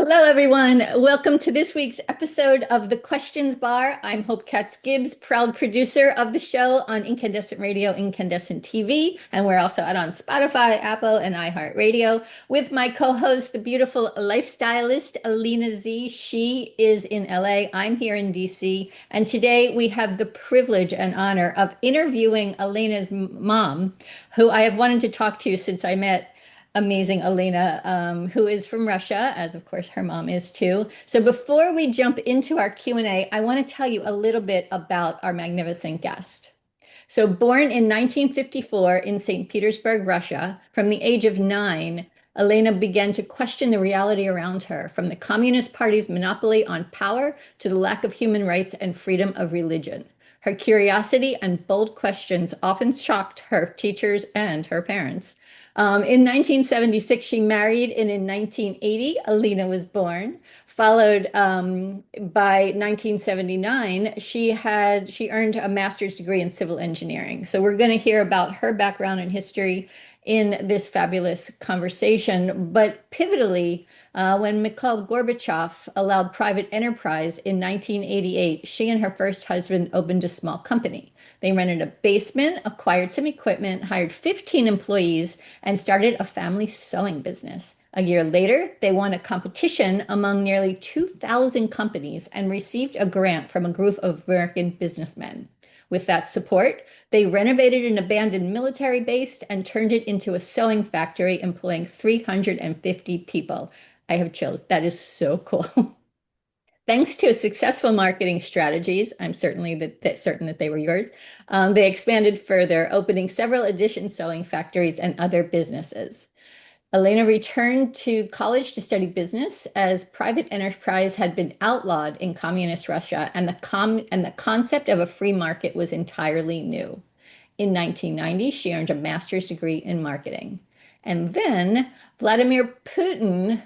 Hello, everyone. Welcome to this week's episode of The Questions Bar. I'm Hope Katz-Gibbs, proud producer of the show on Incandescent Radio, Incandescent TV, and we're also out on Spotify, Apple, and iHeartRadio with my co-host, the beautiful lifestylist, Alina Z. She is in LA. I'm here in DC. And today we have the privilege and honor of interviewing Elena's mom, who I have wanted to talk to since I met amazing Elena, who is from Russia, as of course her mom is too. So before we jump into our Q&A, I want to tell you a little bit about our magnificent guest. So born in 1954 in St. Petersburg, Russia, from the age of 9, Elena began to question the reality around her, from the Communist Party's monopoly on power to the lack of human rights and freedom of religion. Her curiosity and bold questions often shocked her teachers and her parents. In 1976, she married, and in 1980, Alina was born. Followed by 1979, she earned a master's degree in civil engineering. So we're going to hear about her background and history in this fabulous conversation. But pivotally, when Mikhail Gorbachev allowed private enterprise in 1988, she and her first husband opened a small company. They rented a basement, acquired some equipment, hired 15 employees, and started a family sewing business. A year later, they won a competition among nearly 2,000 companies and received a grant from a group of American businessmen. With that support, they renovated an abandoned military base and turned it into a sewing factory, employing 350 people. I have chills. That is so cool. Thanks to successful marketing strategies, I'm certain that they were yours, they expanded further, opening several additional sewing factories and other businesses. Elena returned to college to study business as private enterprise had been outlawed in communist Russia, and the concept of a free market was entirely new. In 1990, she earned a master's degree in marketing. And then Vladimir Putin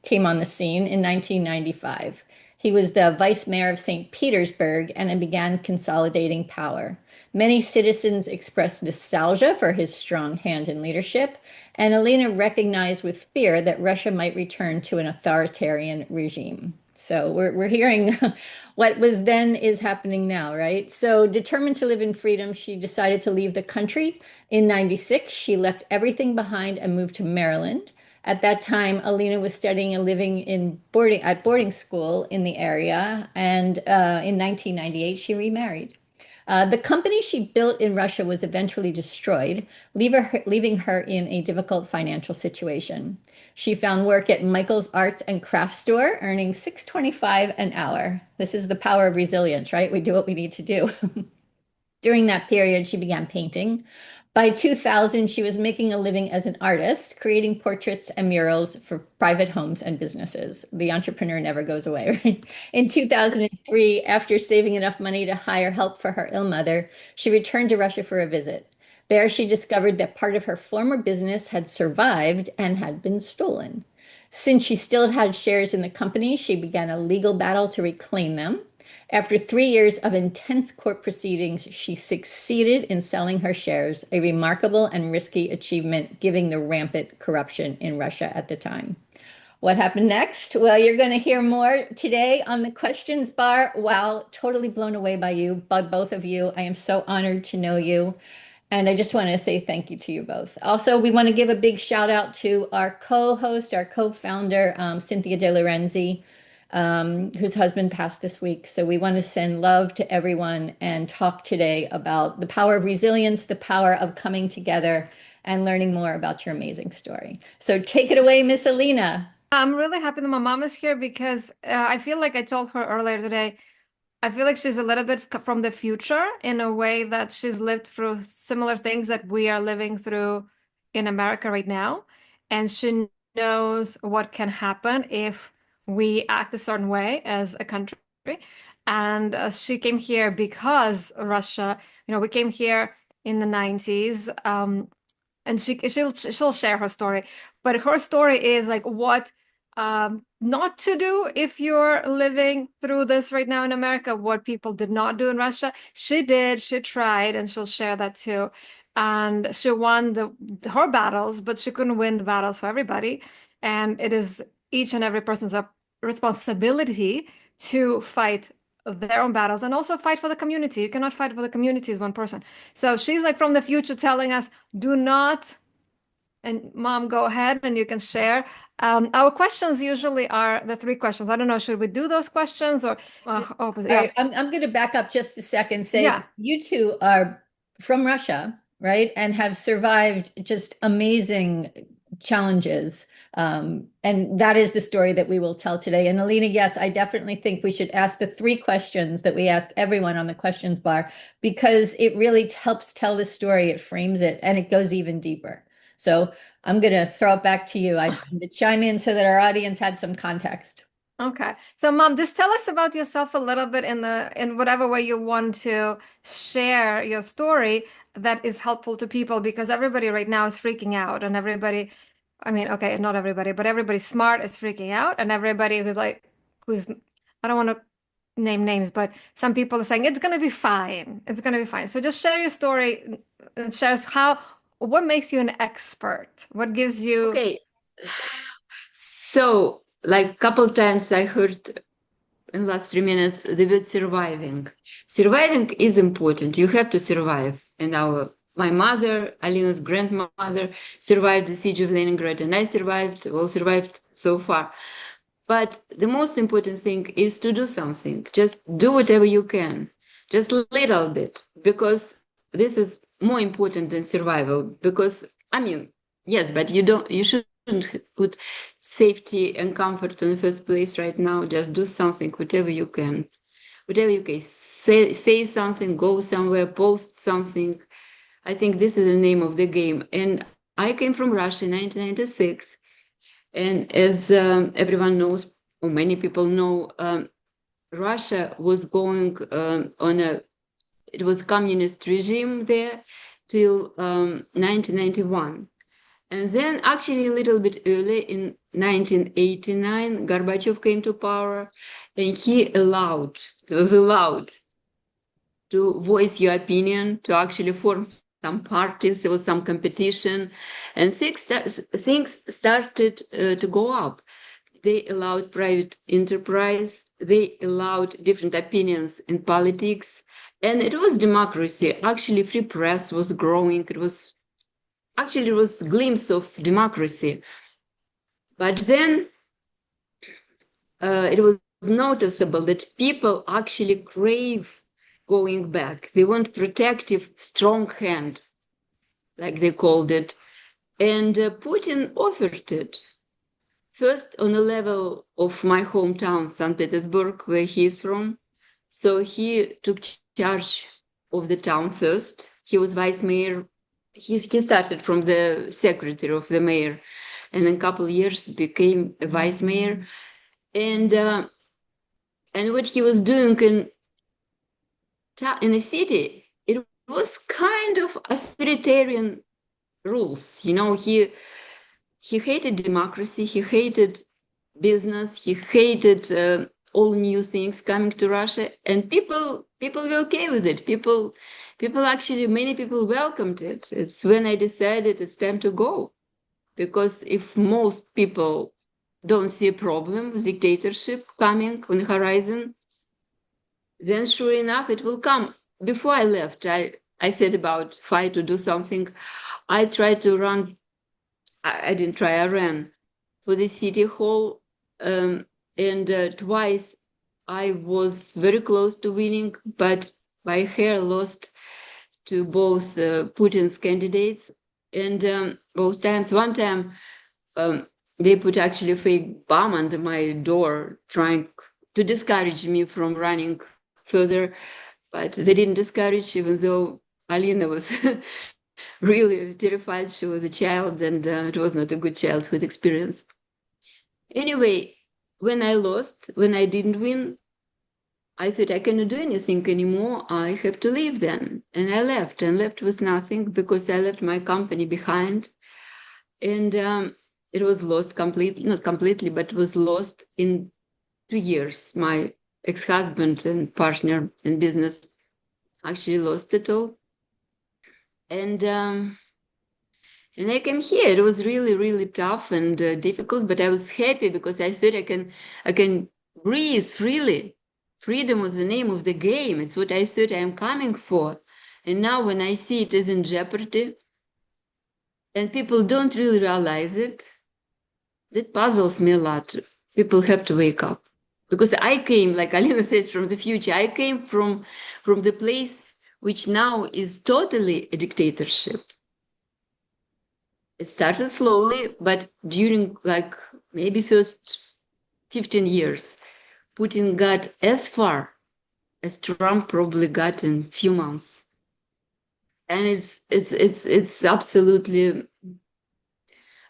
came on the scene in 1995. He was the vice mayor of St. Petersburg and began consolidating power. Many citizens expressed nostalgia for his strong hand in leadership, and Elena recognized with fear that Russia might return to an authoritarian regime. So we're hearing what was then is happening now, right? So determined to live in freedom, she decided to leave the country. In 96, she left everything behind and moved to Maryland. At that time, Alina was studying and living at boarding school in the area, and in 1998, she remarried. The company she built in Russia was eventually destroyed, leaving her in a difficult financial situation. She found work at Michael's Arts and Crafts store, earning $6.25 an hour. This is the power of resilience, right? We do what we need to do. During that period, she began painting. By 2000, she was making a living as an artist, creating portraits and murals for private homes and businesses. The entrepreneur never goes away, right? In 2003, after saving enough money to hire help for her ill mother, she returned to Russia for a visit. There, she discovered that part of her former business had survived and had been stolen. Since she still had shares in the company, she began a legal battle to reclaim them. After 3 years of intense court proceedings, she succeeded in selling her shares, a remarkable and risky achievement given the rampant corruption in Russia at the time. What happened next? Well, you're going to hear more today on the Questions Bar. Wow, totally blown away by both of you. I am so honored to know you. And I just want to say thank you to you both. Also, we want to give a big shout out to our co-host, our co-founder, Cynthia De Lorenzi, whose husband passed this week. So we want to send love to everyone and talk today about the power of resilience, the power of coming together and learning more about your amazing story. So take it away, Miss Alina. I'm really happy that my mom is here because I feel like I told her earlier today, I feel like she's a little bit from the future in a way that she's lived through similar things that we are living through in America right now. And she knows what can happen if we act a certain way as a country. And she came here because Russia, we came here in the 90s. And she'll share her story. But her story is like what not to do if you're living through this right now in America, what people did not do in Russia. She did, she tried, and she'll share that too. And she won her battles, but she couldn't win the battles for everybody. And it is each and every person's responsibility to fight their own battles and also fight for the community. You cannot fight for the community as one person. So she's like from the future telling us, do not, and Mom, go ahead and you can share. Our questions usually are the three questions. I don't know, should we do those questions or opposite? All Yeah. right, I'm going to back up just a second. Say Yeah. you two are from Russia, right? And have survived just amazing challenges. And that is the story that we will tell today. And Alina, yes, I definitely think we should ask the three questions that we ask everyone on the questions bar because it really helps tell the story, it frames it, and it goes even deeper. So I'm going to throw it back to you. I just wanted to chime in so that our audience had some context. Okay. So Mom, just tell us about yourself a little bit in whatever way you want to share your story that is helpful to people because everybody right now is freaking out and everybody, I mean, okay, not everybody, but everybody smart is freaking out and everybody who's I don't want to name names, but some people are saying it's going to be fine. It's going to be fine. So just share your story and share us what makes you an expert? What gives you Okay. So, like couple times I heard in last 3 minutes the word surviving. Surviving is important. You have to survive. And my mother, Alina's grandmother, survived the siege of Leningrad, and I survived, all survived so far. But the most important thing is to do something. Just do whatever you can, just a little bit, because this is more important than survival. Because I mean, yes, but you shouldn't put safety and comfort in the first place right now. Just do something, whatever you can, whatever you can. Say something, go somewhere, post something. I think this is the name of the game. And I came from Russia in 1996. And as everyone knows, or many people know, Russia was going it was communist regime there till 1991. And then actually a little bit early in 1989, Gorbachev came to power and he was allowed to voice your opinion, to actually form some parties, there was some competition, and things started to go up. They allowed private enterprise, they allowed different opinions in politics, and it was democracy. Actually, free press was growing. It was a glimpse of democracy. But then it was noticeable that people actually crave going back. They want protective, strong hand, like they called it. And Putin offered it. First, on the level of my hometown, St. Petersburg, where he is from. So he took charge of the town first. He was vice mayor. He started from the secretary of the mayor, and in a couple of years became a vice mayor. And what he was doing in the city, it was kind of authoritarian rules. You know, he hated democracy, he hated business, he hated all new things coming to Russia, and people were okay with it. Many people welcomed it. It's when I decided it's time to go, because if most people don't see a problem with dictatorship coming on the horizon, then sure enough it will come. Before I left, I said about fight to do something. I tried to run. I didn't try. I ran for the city hall, and twice I was very close to winning, but by a hair lost to both Putin's candidates. And both times, one time, they put actually a fake bomb under my door, trying to discourage me from running further, but they didn't discourage, even though Alina was really terrified. She was a child, and it was not a good childhood experience. Anyway, when I didn't win, I thought I cannot do anything anymore. I have to leave then. And I left with nothing, because I left my company behind. And it was lost completely, not completely, but was lost in 2 years. My ex-husband and partner in business actually lost it all. And And I came here. It was really, really tough and difficult, but I was happy because I thought I can breathe freely. Freedom was the name of the game. It's what I thought I am coming for. And now when I see it is in jeopardy, and people don't really realize it, that puzzles me a lot. People have to wake up. Because I came, like Alina said, from the future. I came from the place which now is totally a dictatorship. It started slowly, but during like maybe first 15 years, Putin got as far as Trump probably got in a few months. And it's absolutely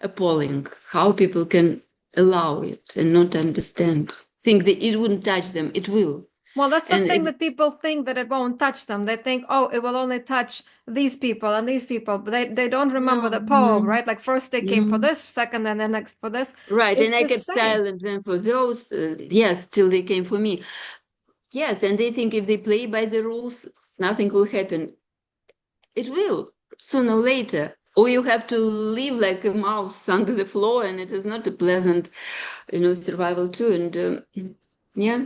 appalling how people can allow it and not understand. Think that it wouldn't touch them. It will. Well, that's the And thing that people think, that it won't touch them. They think, oh, it will only touch these people and these people. But they don't remember the poem, right? Like first they came for this, second and then next for this. Right. It's And I the kept same. silent then for those, yes, till they came for me. Yes. And they think if they play by the rules, nothing will happen. It will sooner or later. Or you have to live like a mouse under the floor, and it is not a pleasant, survival too. And yeah.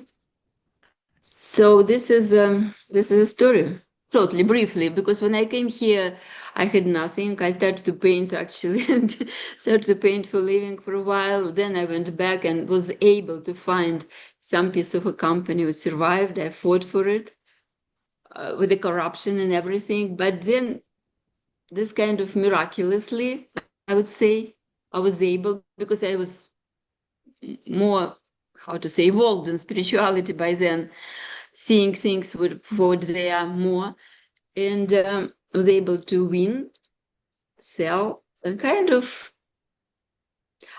So this is a story, totally briefly, because when I came here, I had nothing. I started to paint actually, and started to paint for a living for a while. Then I went back and was able to find some piece of a company which survived. I fought for it with the corruption and everything. But then this kind of miraculously, I would say, I was able, because I was more, how to say, evolved in spirituality by then, seeing things with what they are more, and was able to win, sell, and kind of,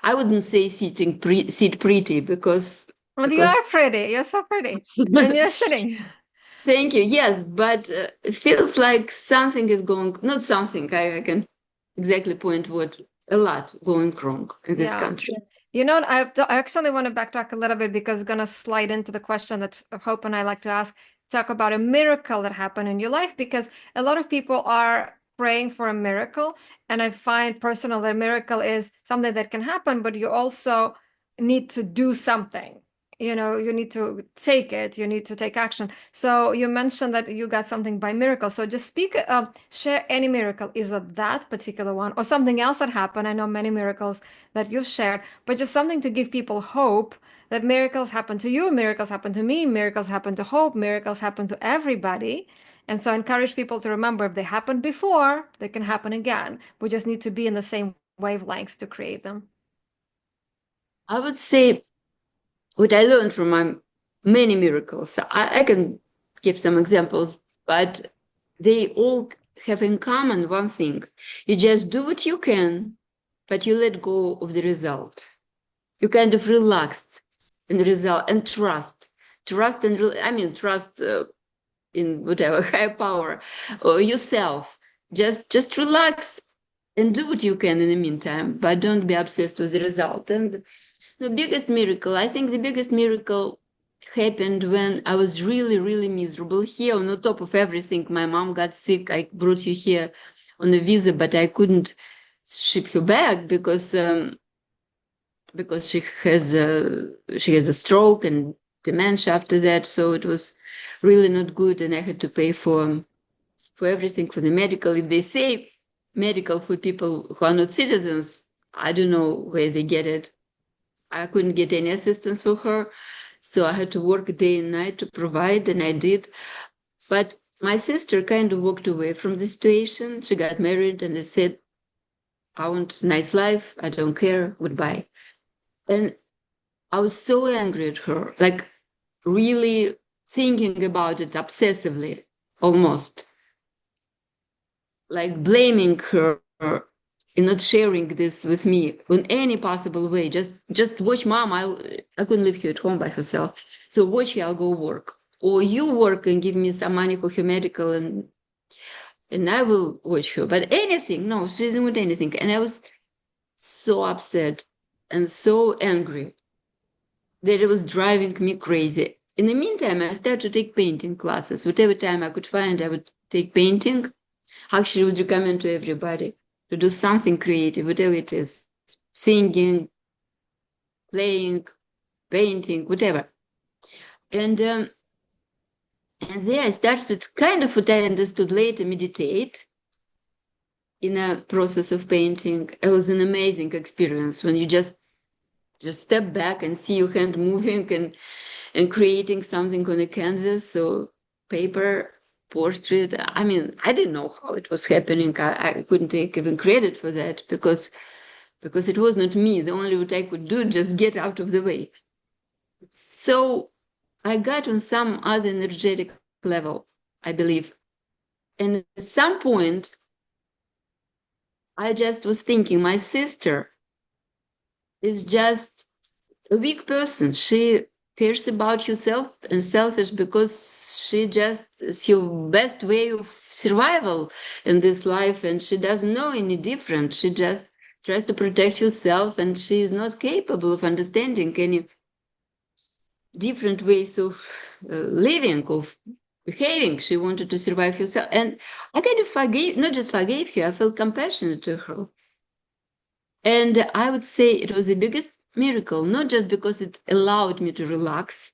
I wouldn't say sit pretty because And you are pretty. You're so pretty. And you're sitting. Thank you. Yes, but it feels like something is going, not something, I can exactly point what, a lot going wrong in this country. You know, I actually want to backtrack a little bit because it's going to slide into the question that Hope and I like to ask, talk about a miracle that happened in your life, because a lot of people are praying for a miracle. And I find personally that a miracle is something that can happen, but you also need to do something. You need to take it, you need to take action. So you mentioned that you got something by miracle. So just share any miracle. Is it that particular one or something else that happened? I know many miracles that you've shared, but just something to give people hope that miracles happen to you, miracles happen to me, miracles happen to Hope, miracles happen to everybody. And so I encourage people to remember, if they happened before, they can happen again. We just need to be in the same wavelengths to create them. I would say what I learned from my many miracles, I can give some examples, but they all have in common one thing. You just do what you can, but you let go of the result. You kind of relaxed in the result and trust in whatever higher power or yourself. Just relax and do what you can in the meantime, but don't be obsessed with the result. And the biggest miracle happened when I was really, really miserable here. On the top of everything, my mom got sick. I brought you here on a visa, but I couldn't ship her back because she has a stroke and dementia after that. So it was really not good, and I had to pay for everything, for the medical. If they say medical for people who are not citizens, I don't know where they get it. I couldn't get any assistance for her, so I had to work day and night to provide, and I did. But my sister kind of walked away from the situation. She got married, and they said, I want a nice life. I don't care. Goodbye. And I was so angry at her, like really thinking about it obsessively, almost. Like blaming her in not sharing this with me in any possible way. Just watch mom. I couldn't leave her at home by herself. So watch her, I'll go work. Or you work and give me some money for her medical and I will watch her. But anything, no, she didn't want anything. And I was so upset and so angry that it was driving me crazy. In the meantime, I started to take painting classes. Whatever time I could find, I would take painting. Actually, would recommend to everybody. to do something creative, whatever it is, singing, playing, painting, whatever. And there I started kind of what I understood later, meditate in a process of painting. It was an amazing experience when you just step back and see your hand moving and creating something on a canvas, so paper, portrait. I mean, I didn't know how it was happening. I couldn't take even credit for that because it was not me. The only what I could do, just get out of the way. So I got on some other energetic level, I believe. And at some point, I just was thinking, my sister is just a weak person. She cares about herself and selfish because she just is her best way of survival in this life, and she doesn't know any different. She just tries to protect herself, and she is not capable of understanding any different ways of living, of behaving. She wanted to survive herself. And I kind of forgave, not just forgave her, I felt compassionate to her. And I would say it was the biggest miracle, not just because it allowed me to relax,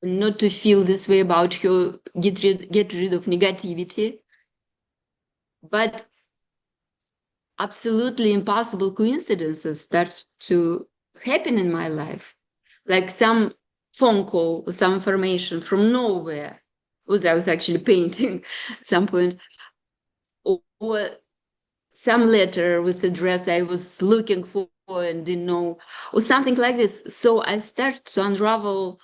not to feel this way about her, get rid of negativity, but absolutely impossible coincidences start to happen in my life. Like some phone call or some information from nowhere, was I was actually painting at some point, or some letter with address I was looking for and didn't know, or something like this. So I started to unravel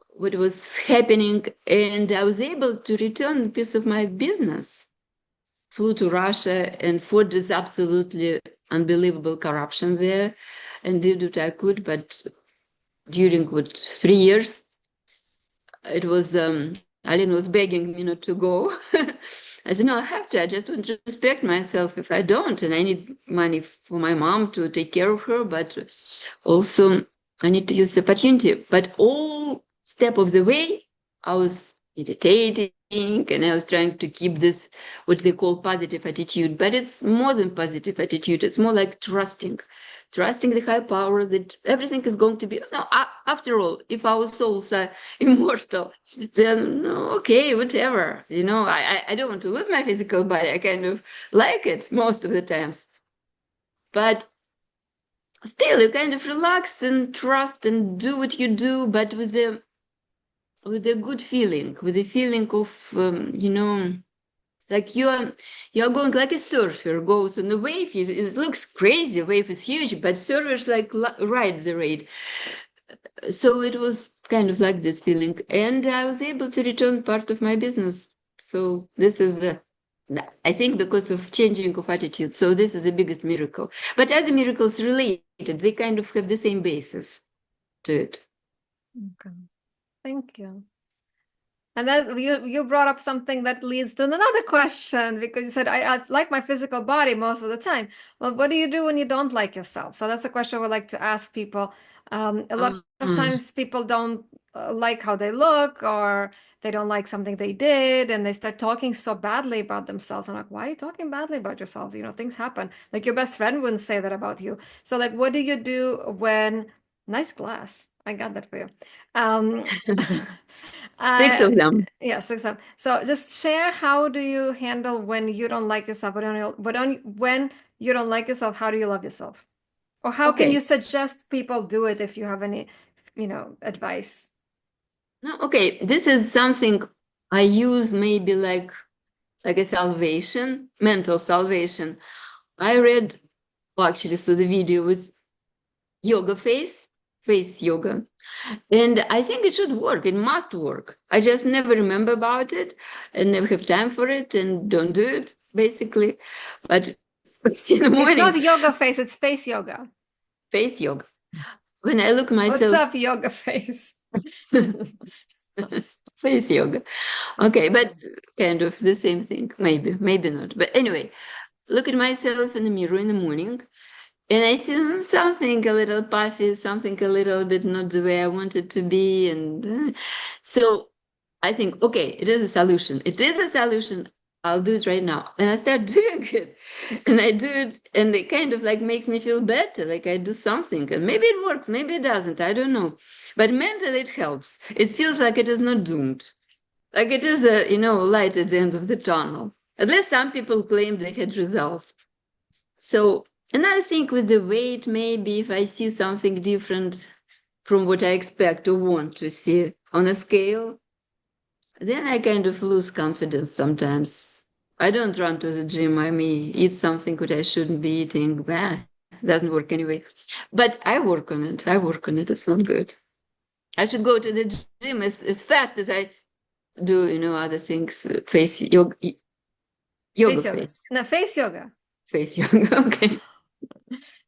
what was happening, and I was able to return a piece of my business. Flew to Russia and fought this absolutely unbelievable corruption there and did what I could. But during 3 years, it was Alina was begging me not to go. I said, no, I have to. I just want to respect myself if I don't. And I need money for my mom to take care of her, but also I need to use the opportunity. But all step of the way, I was meditating and I was trying to keep this, what they call positive attitude. But it's more than positive attitude. It's more like trusting the high power that everything is going to be. No, after all, if our souls are immortal, then okay, whatever. I don't want to lose my physical body. I kind of like it most of the times. But still, you kind of relax and trust and do what you do, but with a good feeling, with a feeling of, like you're going like a surfer goes on a wave. It looks crazy. Wave is huge, but surfers like ride the wave. So it was kind of like this feeling, and I was able to return part of my business. So this is I think because of changing of attitude. So this is the biggest miracle. But other miracles related, they kind of have the same basis to it. Okay. Thank you. And then you brought up something that leads to another question, because you said, I like my physical body most of the time. Well, what do you do when you don't like yourself? So that's a question I would like to ask people. A lot of times people don't like how they look, or they don't like something they did, and they start talking so badly about themselves. I'm like, why are you talking badly about yourself? Things happen. Like your best friend wouldn't say that about you. So like, what do you do when, nice glass, I got that for you. 6 of them. Yeah, 6 of them. So just share, how do you handle when you don't like yourself? When you don't like yourself, how do you love yourself? Or how can Okay. you suggest people do it if you have any, advice? No, okay. This is something I use maybe like a salvation, mental salvation. I read, actually, so the video was yoga face yoga. And I think it should work. It must work. I just never remember about it and never have time for it and don't do it, basically. But in the morning. It's not yoga face, it's face yoga. Face yoga. When I look myself. What's up, yoga face? Face yoga. Okay, but kind of the same thing. Maybe not. But anyway, look at myself in the mirror in the morning. And I see something a little puffy, something a little bit not the way I want it to be. And so I think, okay, it is a solution. It is a solution. I'll do it right now. And I start doing it. And I do it, and it kind of like makes me feel better. Like I do something. And maybe it works, maybe it doesn't. I don't know. But mentally it helps. It feels like it is not doomed. Like it is a, light at the end of the tunnel. At least some people claim they had results. So another thing with the weight, maybe if I see something different from what I expect or want to see on a scale, then I kind of lose confidence sometimes. I don't run to the gym. I may eat something that I shouldn't be eating. Bah, doesn't work anyway. But I work on it. It's not good. I should go to the gym as fast as I do, other things. Face yoga, yoga Face yoga. face. No, face yoga. Face yoga. Okay.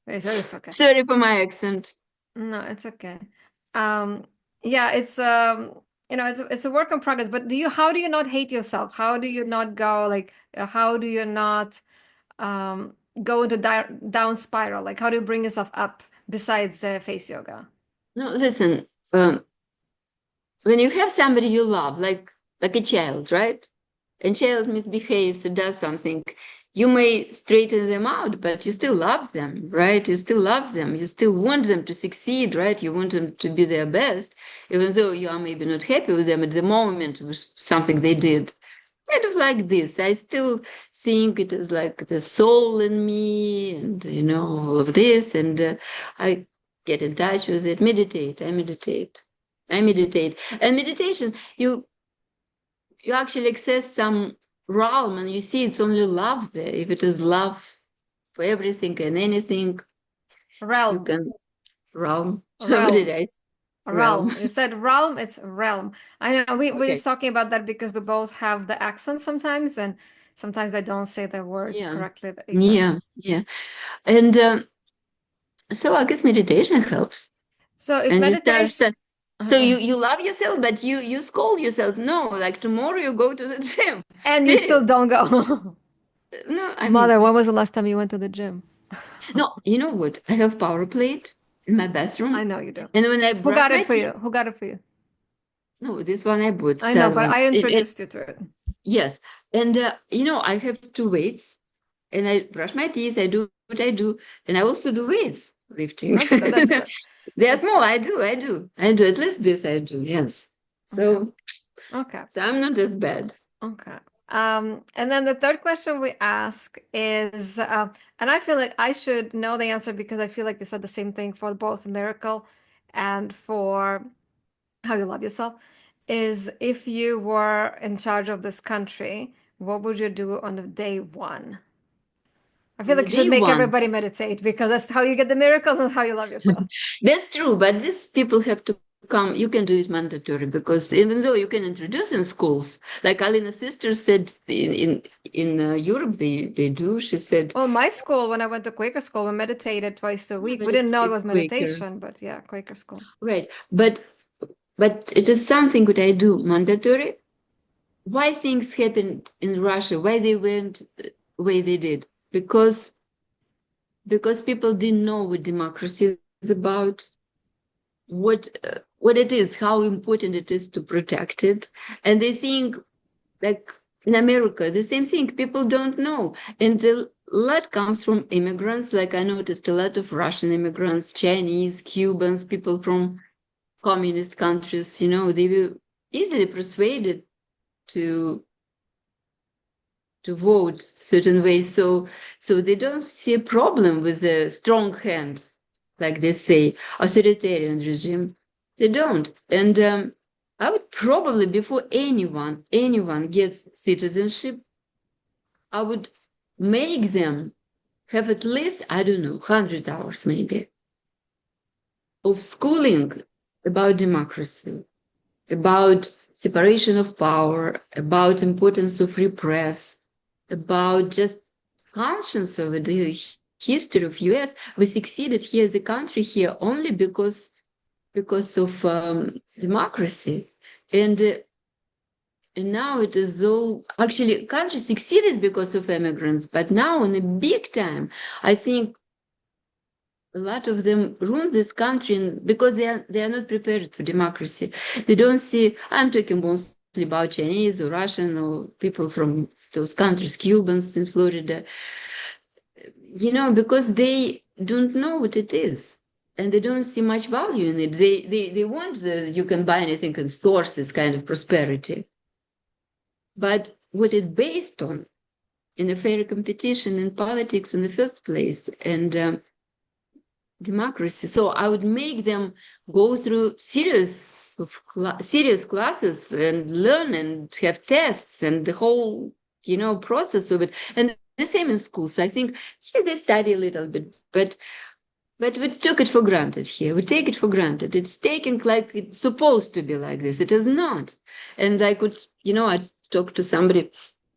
Face yoga, it's okay. Sorry for my accent. No, it's okay. Yeah, it's it's a work in progress. But how do you not hate yourself? How do you not go like how do you not go into down spiral? Like how do you bring yourself up besides the face yoga? No, listen. When you have somebody you love, like a child, right? And child misbehaves or does something, you may straighten them out, but you still love them, right? You still love them. You still want them to succeed, right? You want them to be their best, even though you are maybe not happy with them at the moment with something they did. Kind of like this. I still think it is like the soul in me and, all of this. And I get in touch with it, meditate. I meditate. And meditation, you actually access some realm and you see it's only love there. If it is love for everything and anything, Realm. you can realm. Realm. What did I say? Realm. You said realm, it's realm. I know we're Okay. talking about that because we both have the accent sometimes, and sometimes I don't say the words correctly either. Yeah. And so I guess meditation helps. So if And meditation, so you love yourself, but you scold yourself. No, like tomorrow you go to the gym. and you still don't go. No, Mother, when was the last time you went to the gym? No, you know what? I have power plate in my bathroom. I know you do. And when I Who brush got my it for you? teeth, Who got it for you? no, this one I bought. I know, that but one. I introduced you to it. Yes. And I have two weights and I brush my teeth, I do what I do, and I also do weights lifting. That's good. That's good. They're That's small. good. I do. At least this I do, yes. So Okay. so I'm not as bad. Okay. And then the third question we ask is, and I feel like I should know the answer because I feel like you said the same thing for both miracle and for how you love yourself, is if you were in charge of this country, what would you do on the day one? I feel On the like you should day make one, everybody meditate because that's how you get the miracle and how you love yourself. that's true, but these people have to come. You can do it mandatory because even though you can introduce in schools, like Alina's sister said in Europe, they do. She said, Well, my school, when I went to Quaker school, we meditated twice a week. but We didn't know it it's was Quaker, meditation, but yeah, Quaker school. right? But it is something that I do mandatory. Why things happened in Russia? Why they went the way they did? Because people didn't know what democracy is about, what it is, how important it is to protect it, and they think like in America the same thing. People don't know, and a lot comes from immigrants. Like I noticed a lot of Russian immigrants, Chinese, Cubans, people from communist countries. They were easily persuaded to vote certain ways, so they don't see a problem with the strong hand, like they say, authoritarian regime. They don't. And I would probably, before anyone gets citizenship, I would make them have at least, I don't know, 100 hours maybe of schooling about democracy, about separation of power, about importance of free press, about just conscience of the history of US. We succeeded here as a country here only because of democracy, and now it is all actually country succeeded because of immigrants, but now in a big time, I think a lot of them ruin this country because they are not prepared for democracy. They don't see. I'm talking about Chinese or Russian or people from those countries, Cubans in Florida, because they don't know what it is. And they don't see much value in it. They want you can buy anything in stores, this kind of prosperity. But what it's based on in a fair competition in politics in the first place and democracy. So I would make them go through serious classes and learn and have tests and the whole, process of it. And the same in schools. I think here they study a little bit, but we took it for granted here. We take it for granted. It's taken like it's supposed to be like this. It is not. And I could, I talked to somebody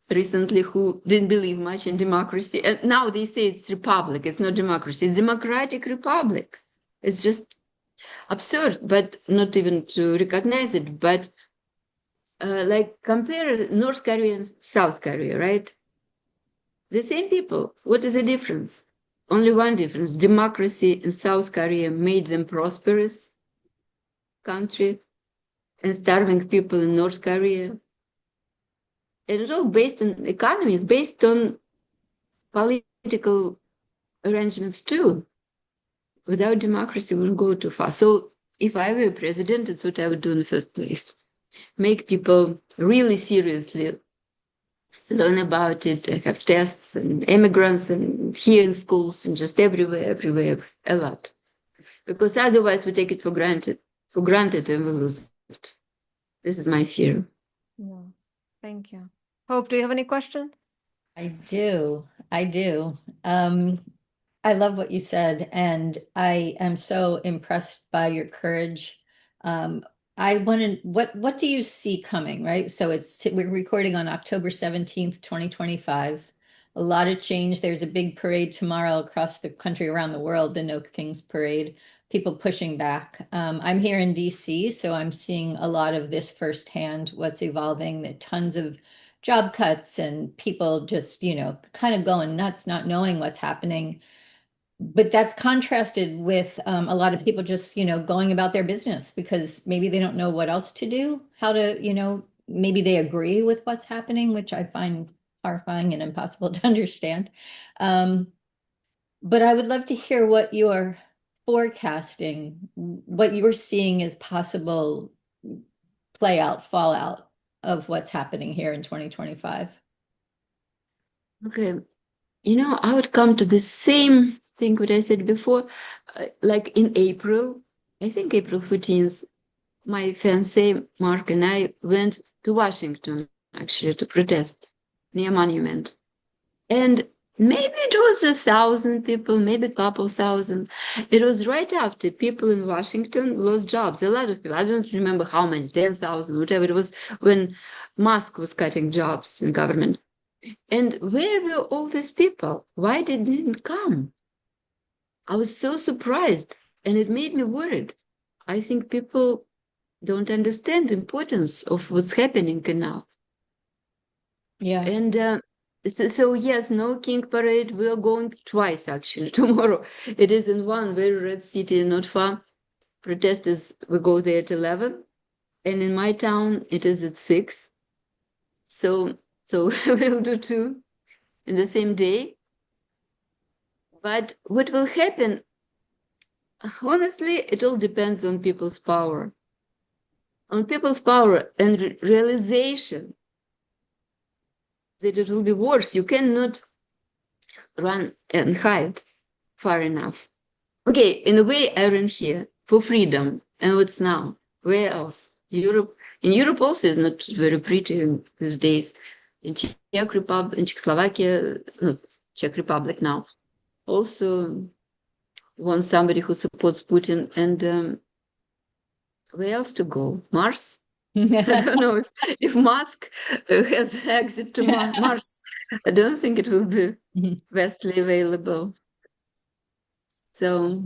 recently who didn't believe much in democracy. And now they say it's republic. It's not democracy. It's democratic republic. It's just absurd, but not even to recognize it. But like compare North Korea and South Korea, right? The same people. What is the difference? Only one difference. Democracy in South Korea made them prosperous country and starving people in North Korea. And it's all based on economy. It's based on political arrangements too. Without democracy, we would go too far. So if I were president, it's what I would do in the first place. Make people really seriously learn about it, have tests and immigrants and here in schools and just everywhere, a lot. Because otherwise we take it for granted and we lose it. This is my fear. Yeah. Thank you. Hope, do you have any questions? I do. I love what you said, and I am so impressed by your courage. I want to, what do you see coming, right? So we're recording on October 17th, 2025. A lot of change. There's a big parade tomorrow across the country, around the world, the No Kings Parade, people pushing back. I'm here in DC, so I'm seeing a lot of this firsthand, what's evolving, the tons of job cuts and people just, kind of going nuts, not knowing what's happening. But that's contrasted with a lot of people just, going about their business because maybe they don't know what else to do, how to, maybe they agree with what's happening, which I find horrifying and impossible to understand. But I would love to hear what you're forecasting, what you're seeing as possible fallout of what's happening here in 2025. Okay. I would come to the same thing what I said before, like in April, I think April 14th, my fiance Mark and I went to Washington actually to protest near Monument. And maybe it was 1,000 people, maybe a couple thousand. It was right after people in Washington lost jobs. A lot of people, I don't remember how many, 10,000, whatever it was, when Musk was cutting jobs in government. And where were all these people? Why they didn't come? I was so surprised, and it made me worried. I think people don't understand the importance of what's happening now. Yeah. And so yes, No King Parade, we are going twice actually tomorrow. It is in one very red city, not far. Protesters, we go there at 11. And in my town, it is at 6. So we'll do 2 in the same day. But what will happen, honestly, it all depends on people's power. On people's power and realization that it will be worse. You cannot run and hide far enough. Okay, in a way, I ran here for freedom. And what's now? Where else? Europe. In Europe also is not very pretty these days. In Czech Republic, in Czechoslovakia, Czech Republic now, also want somebody who supports Putin. And where else to go? Mars? I don't know if Musk has exit to Mars. I don't think it will be vastly available. So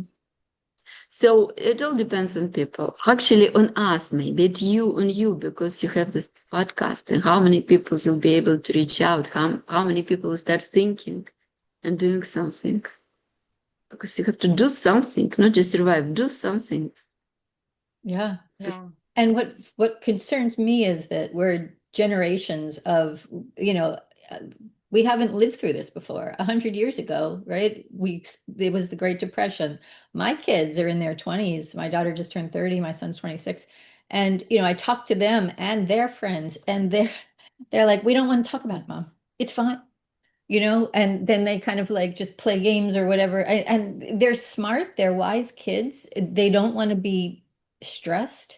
it all depends on people. Actually, on us, maybe on you, because you have this podcast, and how many people you'll be able to reach out. How many people will start thinking and doing something. Because you have to do something, not just survive. Do something. Yeah. And what concerns me is that we're generations of, you know, uh, we haven't lived through this before. 100 years ago, right? It was the Great Depression. My kids are in their 20s. My daughter just turned 30, my son's 26. And, you know, I talk to them and their friends, and they're like, we don't want to talk about it, Mom. It's fine. You know, and then they kind of like just play games or whatever. And they're smart, they're wise kids. They don't want to be stressed.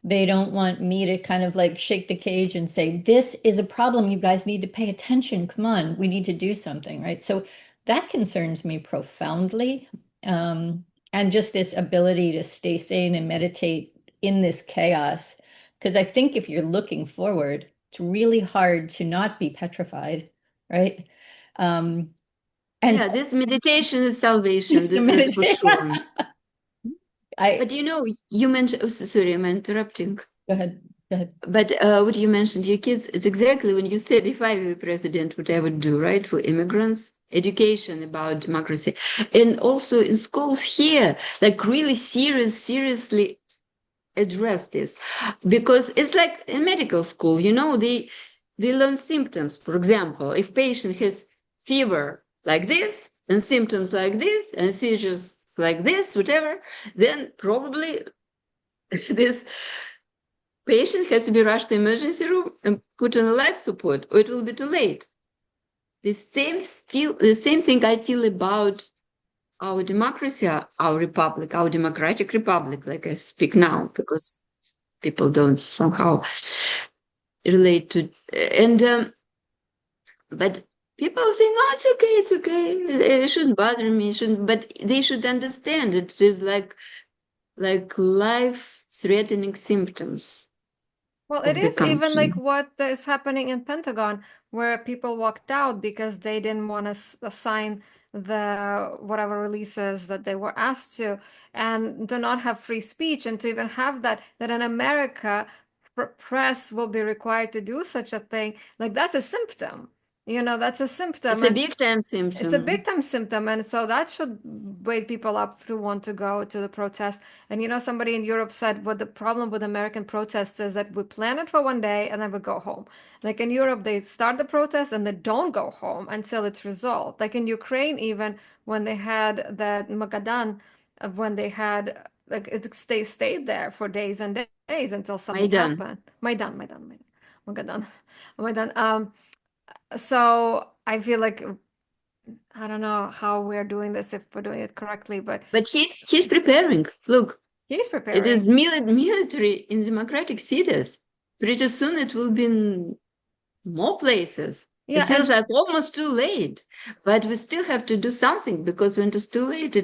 They don't want me to kind of like shake the cage and say, this is a problem. You guys need to pay attention. Come on, we need to do something, right? So that concerns me profoundly. Um, and just this ability to stay sane and meditate in this chaos. Because I think if you're looking forward, it's really hard to not be petrified, right? Um, and Yeah, so this meditation is salvation. the This is for meditation, sure. I But you know, you mentioned, oh, sorry, I'm interrupting. go ahead, go ahead. But what you mentioned, your kids, it's exactly when you said, if I were president, what I would do, right? For immigrants, education about democracy. And also in schools here, like really seriously address this. Because it's like in medical school, you know, they learn symptoms. For example, if patient has fever like this, and symptoms like this, and seizures like this, whatever, then probably this patient has to be rushed to emergency room and put on a life support, or it will be too late. The same thing I feel about our democracy, our republic, our democratic republic, like I speak now, because people don't somehow relate to, and but people think, oh, it's okay, it shouldn't bother me, it shouldn't, but they should understand it is like life-threatening symptoms Well, it of the is even country. like what is happening in Pentagon, where people walked out because they didn't want to sign the whatever releases that they were asked to, and do not have free speech, and to even have that in America, press will be required to do such a thing. Like that's a symptom, that's a symptom, It's a and big time it's a symptom. big time symptom, and so that should wake people up to want to go to the protest. And somebody in Europe said what the problem with American protests is that we plan it for one day and then we go home. Like in Europe, they start the protest and they don't go home until it's resolved. Like in Ukraine, even when they had that Magadan, when they had like they stayed there for days and days until something Maidan. happened. Maidan, Magadan, Maidan. So I feel like I don't know how we're doing this, if we're doing it correctly, but But he's preparing. Look, he's it is preparing. military in democratic cities. Pretty soon it will be in more places. It Yeah, feels and like almost too late, but we still have to do something, because when it's too late,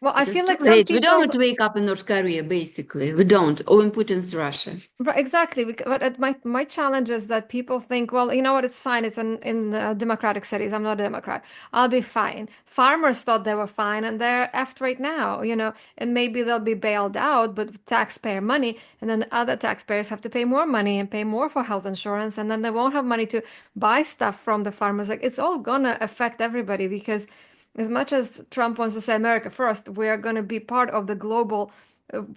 well, I it is feel too like some late. We people. don't wake up in North Korea, basically. We don't. Or in Putin's Russia. Right, exactly. But my challenge is that people think, well, you know what, it's fine. It's in democratic cities. I'm not a Democrat. I'll be fine. Farmers thought they were fine, and they're effed right now, and maybe they'll be bailed out, but with taxpayer money, and then other taxpayers have to pay more money and pay more for health insurance, and then they won't have money to buy stuff from the farmers. Like it's all gonna affect everybody because as much as Trump wants to say America first, we are gonna be part of the global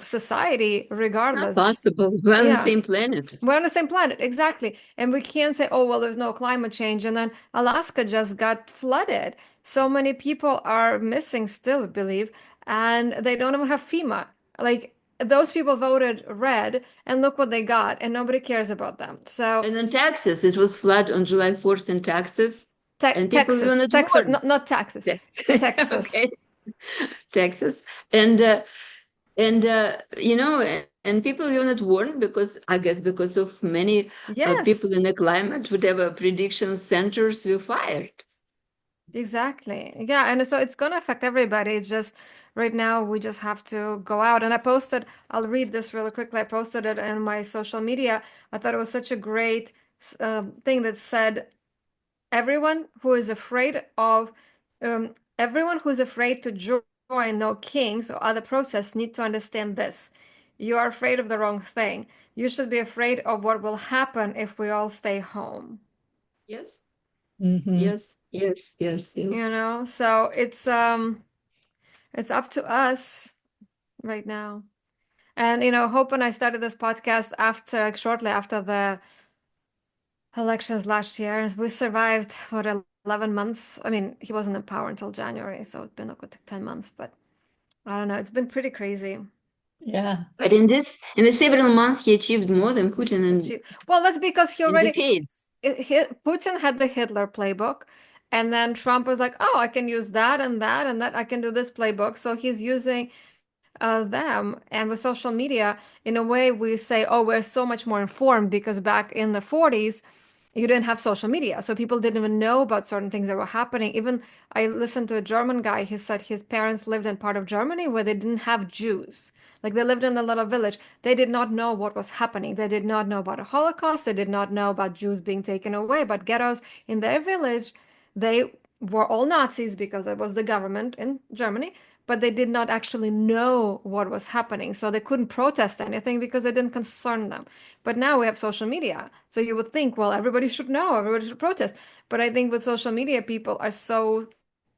society Not regardless. possible. We're on the Yeah, same planet. we're on the same planet, exactly. And we can't say, oh, well, there's no climate change. And then Alaska just got flooded. So many people are missing still, I believe, and they don't even have FEMA. Like those people voted red, and look what they got, and nobody cares about them. So And in Texas, it was flood on July 4th in Texas, and people were not Texas, warned. not Texas, Texas. Okay, Texas, and and people were not warned, because I guess because of many Yes. people in the climate, whatever prediction centers were fired. Exactly. Yeah, and so it's going to affect everybody. It's just right now we just have to go out. And I'll read this really quickly. I posted it in my social media. I thought it was such a great thing that said, everyone who is afraid of, everyone who is afraid to join no kings or other protests need to understand this. You are afraid of the wrong thing. You should be afraid of what will happen if we all stay home. Yes, Mhm. yes, yes, yes, yes. So it's up to us right now. And Hope and I started this podcast shortly after the elections last year. And we survived for 11 months. I mean, he wasn't in power until January, so it's been like 10 months, but I don't know. It's been pretty crazy. Yeah. But in the several months, he achieved more than Putin Well, that's because he in already decades. Putin had the Hitler playbook, and then Trump was like, "Oh, I can use that and that and that. I can do this playbook." So he's using them. And with social media, in a way, we say, "Oh, we're so much more informed," because back in the 40s, you didn't have social media, so people didn't even know about certain things that were happening. Even I listened to a German guy. He said his parents lived in part of Germany where they didn't have Jews. Like they lived in a little village. They did not know what was happening. They did not know about a Holocaust. They did not know about Jews being taken away. But ghettos in their village, they were all Nazis because it was the government in Germany, but they did not actually know what was happening. So they couldn't protest anything because it didn't concern them. But now we have social media. So you would think, well, everybody should know, everybody should protest. But I think with social media, people are so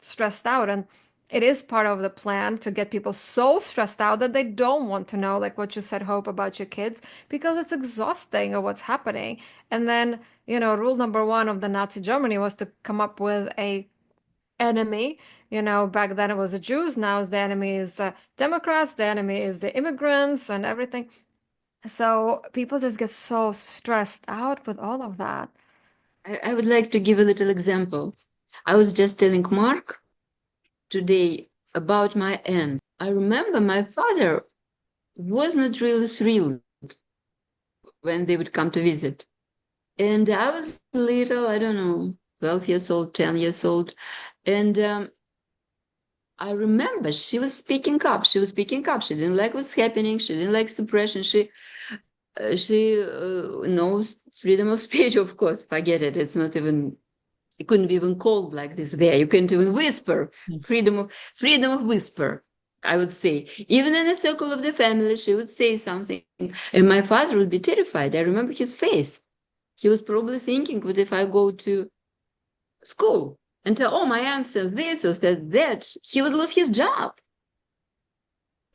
stressed out. And it is part of the plan to get people so stressed out that they don't want to know, like what you said, Hope, about your kids, because it's exhausting of what's happening. And then, rule number one of the Nazi Germany was to come up with a enemy. Back then it was the Jews. Now the enemy is Democrats. The enemy is the immigrants and everything. So people just get so stressed out with all of that. I would like to give a little example. I was just telling Mark today about my aunt. I remember my father was not really thrilled when they would come to visit. And I was little, I don't know, 12 years old, 10 years old. And I remember she was speaking up. She was speaking up. She didn't like what's happening. She didn't like suppression. She knows freedom of speech, of course. Forget it. It's not even, it couldn't be even called like this there. You can't even whisper. Freedom of whisper, I would say. Even in the circle of the family, she would say something. And my father would be terrified. I remember his face. He was probably thinking, what if I go to school and tell, oh, my aunt says this or says that? He would lose his job.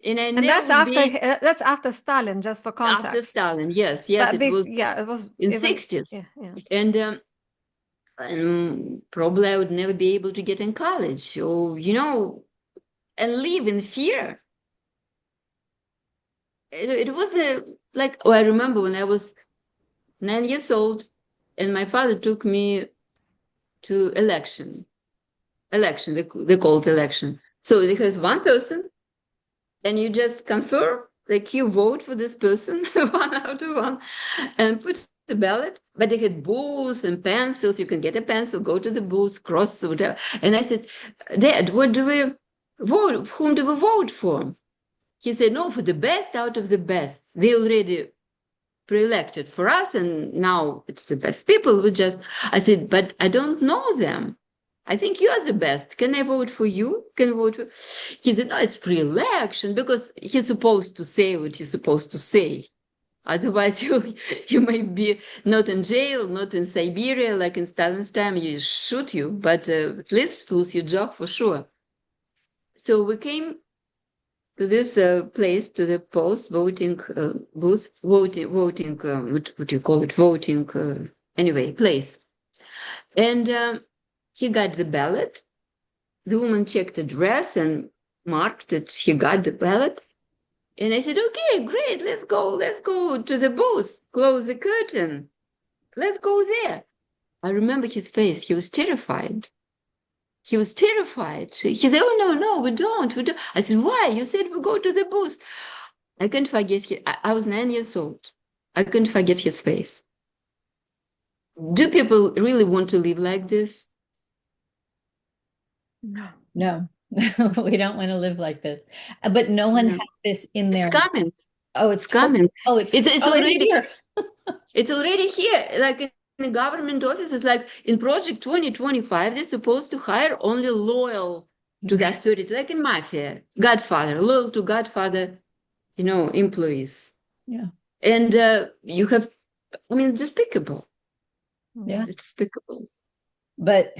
And I And never would be that's after Stalin, just for context. after Stalin. Yes, it was in even 60s. Yeah. And probably I would never be able to get in college or, and live in fear. It was I remember when I was 9 years old and my father took me to election, they call it election. So they has one person and you just confirm, like you vote for this person, one out of one, and put the ballot. But they had booths and pencils. You can get a pencil, go to the booth, cross, whatever. And I said, Dad, what do we vote? Whom do we vote for? He said, no, for the best out of the best. They already pre-elected for us, and now it's the best people. I said, but I don't know them. I think you are the best. Can I vote for you? Can I vote for? He said, no, it's pre-election because he's supposed to say what you're supposed to say. Otherwise, you may be not in jail, not in Siberia, like in Stalin's time, you shoot you, but at least lose your job for sure. So we came to this place, to the post voting booth, voting, what do you call it? Voting, anyway, place. And he got the ballot. The woman checked the dress and marked that he got the ballot. And I said, okay, great, let's go to the booth, close the curtain. Let's go there. I remember his face. He was terrified. He said, oh, no, we don't. I said, why? You said we go to the booth. I couldn't forget. I was 9 years old. I couldn't forget his face. Do people really want to live like this? No, we don't want to live like this. But no one has this in their. It's coming. Oh, it's coming. Oh, it's already here. It's already here. Like in the government offices, like in Project 2025, they're supposed to hire only loyal to the authority, like in mafia, Godfather, loyal to Godfather, employees. Yeah. And you have, despicable. Yeah. It's despicable. But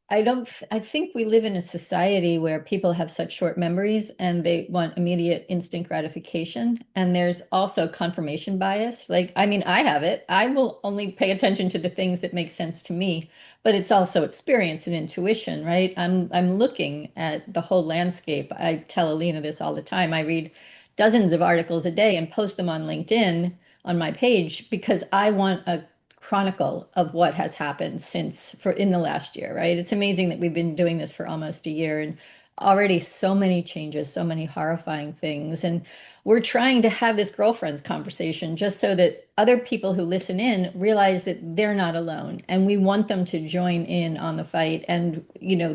I think we live in a society where people have such short memories and they want immediate instant gratification. And there's also confirmation bias. Like, I mean, I have it. I will only pay attention to the things that make sense to me, but it's also experience and intuition, right? I'm looking at the whole landscape. I tell Alina this all the time. I read dozens of articles a day and post them on LinkedIn on my page because I want a chronicle of what has happened since for in the last year, right? It's amazing that we've been doing this for almost a year and already so many changes, so many horrifying things. And we're trying to have this girlfriends conversation just so that other people who listen in realize that they're not alone. And we want them to join in on the fight. And,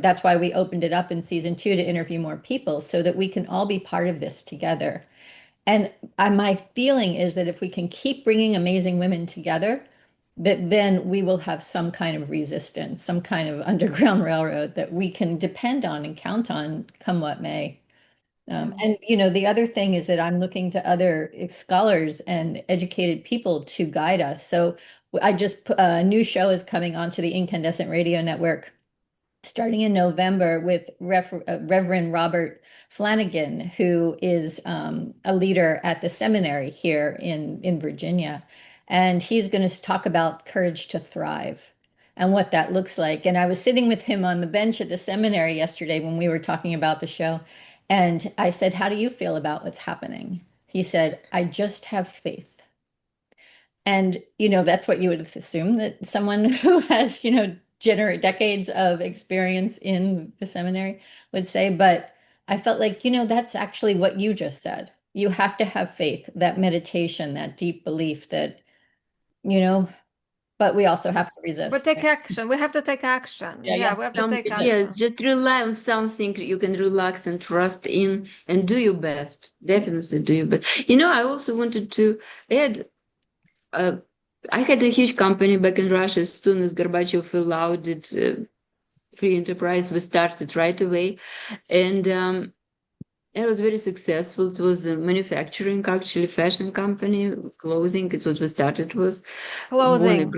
that's why we opened it up in season 2 to interview more people so that we can all be part of this together. And my feeling is that if we can keep bringing amazing women together, that then we will have some kind of resistance, some kind of underground railroad that we can depend on and count on come what may. And the other thing is that I'm looking to other scholars and educated people to guide us. So I just put a new show is coming onto the Incandescent Radio Network starting in November with Reverend Robert Flanagan, who is a leader at the seminary here in Virginia. And he's going to talk about courage to thrive and what that looks like. And I was sitting with him on the bench at the seminary yesterday when we were talking about the show. And I said, "How do you feel about what's happening?" He said, "I just have faith." And, that's what you would assume that someone who has, decades of experience in the seminary would say. But I felt like, that's actually what you just said. You have to have faith, that meditation, that deep belief that, but we also have to resist. But take action. We have to take action. Yeah, we have to take action. Yes, just rely on something you can relax and trust in and do your best. Definitely do your best. I also wanted to add, I had a huge company back in Russia. As soon as Gorbachev allowed it, free enterprise, we started right away. And it was very successful. It was a manufacturing, actually, fashion company, clothing. It's what we started with. Clothing.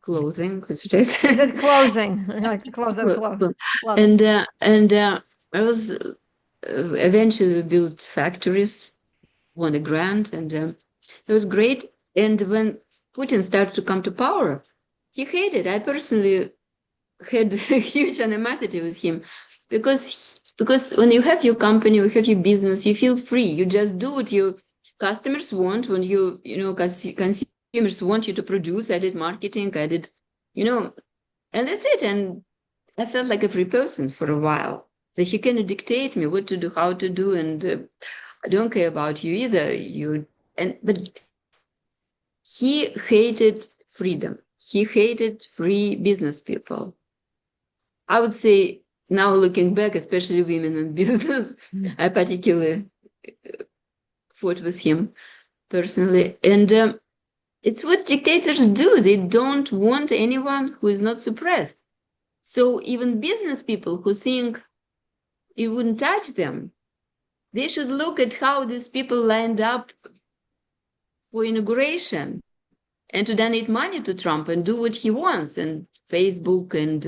Clothing, that's what I said. Is it closing? Like clothing. And I was eventually built factories, won a grant, and it was great. And when Putin started to come to power, he hated. I personally had a huge animosity with him because when you have your company, you have your business, you feel free. You just do what your customers want. When consumers want you to produce, I did marketing, I did, and that's it. And I felt like a free person for a while. That he cannot dictate me what to do, how to do, and I don't care about you either. But he hated freedom. He hated free business people. I would say now looking back, especially women in business, I particularly fought with him personally. And it's what dictators do. They don't want anyone who is not suppressed. So even business people who think it wouldn't touch them, they should look at how these people lined up for inauguration and to donate money to Trump and do what he wants, and Facebook and,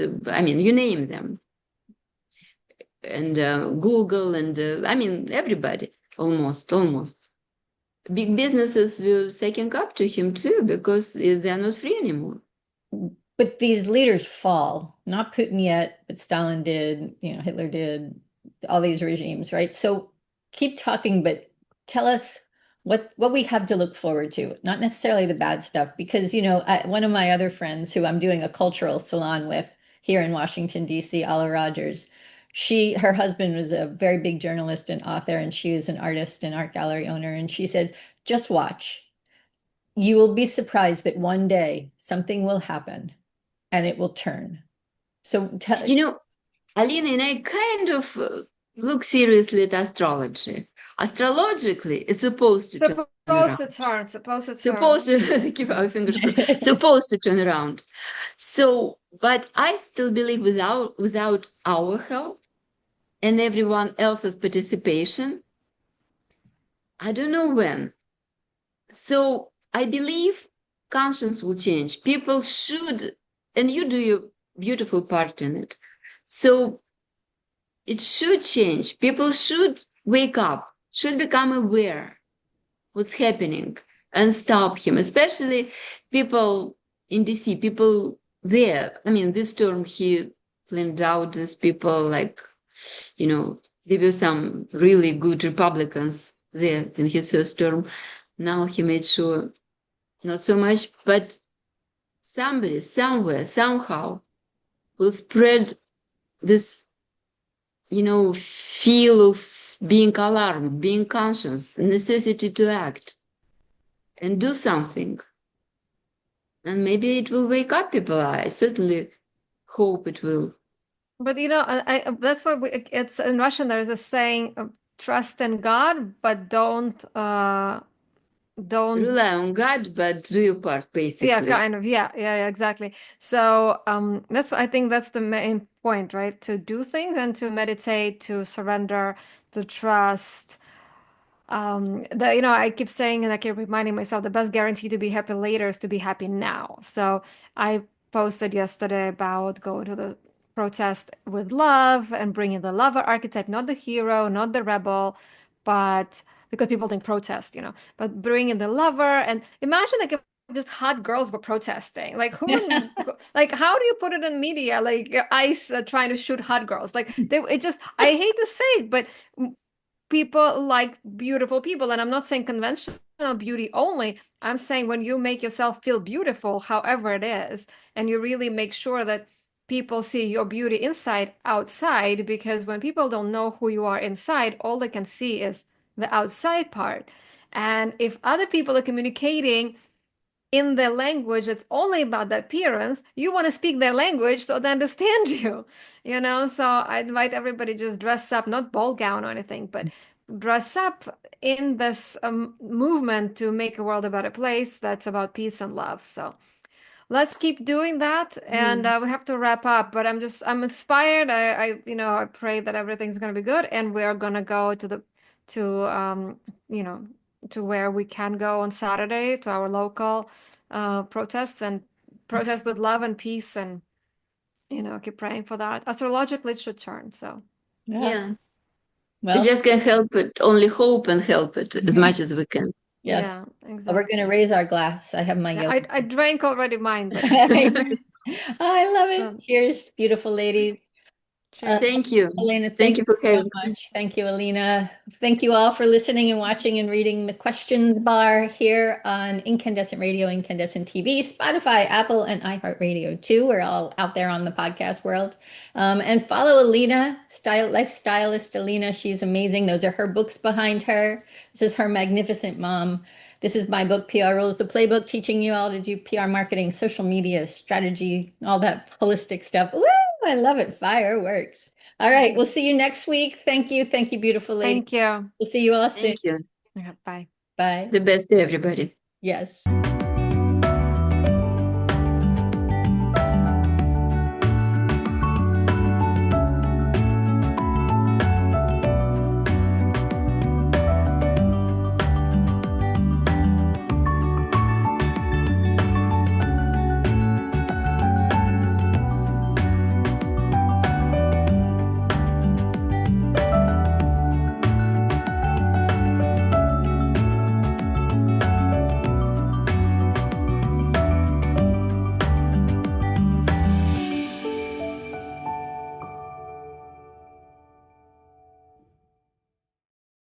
you name them. And Google and, everybody, almost. Big businesses will second up to him too, because they're not free anymore. But these leaders fall, not Putin yet, but Stalin did, Hitler did, all these regimes, right? So keep talking, but tell us what we have to look forward to, not necessarily the bad stuff, because, one of my other friends who I'm doing a cultural salon with here in Washington, D.C., Ala Rogers, her husband was a very big journalist and author, and she was an artist and art gallery owner. And she said, just watch. You will be surprised that one day something will happen and it will turn. So, Alina and I kind of look seriously at astrology. Astrologically, it's supposed to turn around. Supposed to keep our fingers crossed. Supposed to turn around. So, but I still believe without our help and everyone else's participation, I don't know when. So I believe conscience will change. People should, and you do your beautiful part in it, So it should change. People should wake up, should become aware what's happening and stop him, especially people in DC, people there. I mean, this term he cleaned out these people, like, there were some really good Republicans there in his first term. Now he made sure not so much, but somebody, somewhere, somehow will spread this, feel of being alarmed, being conscious, necessity to act and do something. And maybe it will wake up people. I certainly hope it will. But that's why it's in Russian. There is a saying, "Trust in God, but don't Rely on God, but do your part, basically. Yeah, kind of. Yeah, exactly. So I think that's the main point, right? To do things and to meditate, to surrender, to trust. I keep saying and I keep reminding myself the best guarantee to be happy later is to be happy now. So I posted yesterday about going to the protest with love and bringing the lover archetype, not the hero, not the rebel, but because people think protest, but bringing the lover. And imagine like if just hot girls were protesting, like who would, like how do you put it in media, like ICE trying to shoot hot girls, like I hate to say it, but people like beautiful people. And I'm not saying conventional beauty only. I'm saying when you make yourself feel beautiful, however it is, and you really make sure that people see your beauty inside, outside, because when people don't know who you are inside, all they can see is the outside part. And if other people are communicating in their language that's only about the appearance, you want to speak their language so they understand you, So I invite everybody just dress up, not ball gown or anything, but dress up in this movement to make a world a better place that's about peace and love. So let's keep doing that, and we have to wrap up. But I'm inspired. I pray that everything's gonna be good, and we are gonna go to where we can go on Saturday to our local protests and protest with love and peace, and keep praying for that. Astrologically, it should turn. So Yeah. We Well, just can help it, only hope and help it as much as we can. yes. yeah, Well, we're exactly. going to raise our glass. I have my Yeah, yoga. I drank already mine, but Oh, I love it. Um, Cheers, beautiful ladies. cheers. Thank you. Elena, Thank thank you you for so having me. much. Thank you, Alina. Thank you all for listening and watching and reading the questions bar here on Incandescent Radio, Incandescent TV, Spotify, Apple, and iHeartRadio too. We're all out there on the podcast world. And follow Alina, life stylist Alina. She's amazing. Those are her books behind her. This is her magnificent mom. This is my book, PR Rules, the Playbook, teaching you all to do PR marketing, social media, strategy, all that holistic stuff. Woo! I love it. Fireworks. All right. We'll see you next week. Thank you. Thank you, beautiful lady. Thank you. We'll see you all soon. Thank you. Yeah, bye. Bye. The best to everybody. Yes.